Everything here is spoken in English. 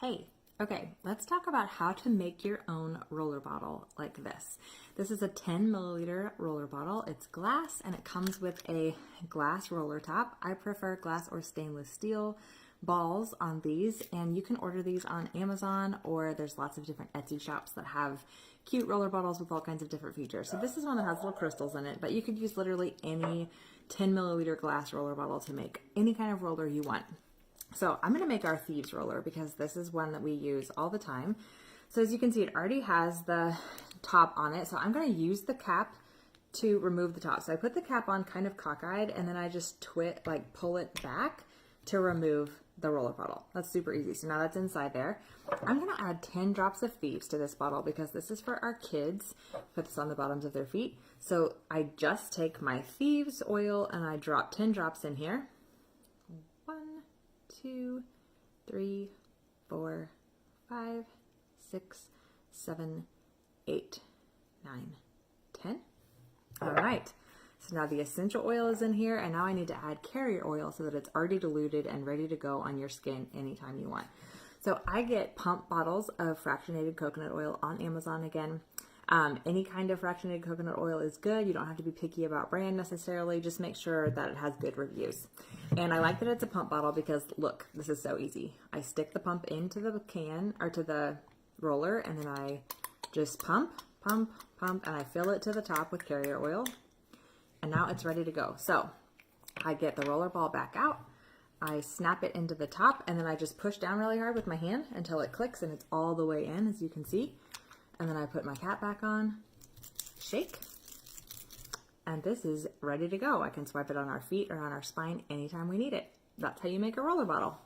Hey, okay, let's talk about how to make your own roller bottle like this. This is a 10 milliliter roller bottle. It's glass and it comes with a glass roller top. I prefer glass or stainless steel balls on these, and you can order these on Amazon, or there's lots of different Etsy shops that have cute roller bottles with all kinds of different features. So this is one that has little crystals in it, but you could use literally any 10 milliliter glass roller bottle to make any kind of roller you want. So I'm going to make our thieves roller because this is one that we use all the time. So as you can see, it already has the top on it. So I'm going to use the cap to remove the top. So I put the cap on kind of cockeyed, and then I just pull it back to remove the roller bottle. That's super easy. So now that's inside there. I'm going to add 10 drops of thieves to this bottle because this is for our kids. Put this on the bottoms of their feet. So I just take my thieves oil and I drop 10 drops in here. 1, 2, 3, 4, 5, 6, 7, 8, 9, 10. All right. So now the essential oil is in here, and now I need to add carrier oil so that it's already diluted and ready to go on your skin anytime you want. So I get pump bottles of fractionated coconut oil on Amazon again. Any kind of fractionated coconut oil is good. You don't have to be picky about brand necessarily. Just make sure that it has good reviews. And I like that it's a pump bottle because look, this is so easy. I stick the pump into the can or to the roller, and then I just pump, and I fill it to the top with carrier oil. And now it's ready to go. So I get the roller ball back out. I snap it into the top, and then I just push down really hard with my hand until it clicks and it's all the way in, as you can see. And then I put my cap back on, shake, and this is ready to go. I can swipe it on our feet or on our spine anytime we need it. That's how you make a roller bottle.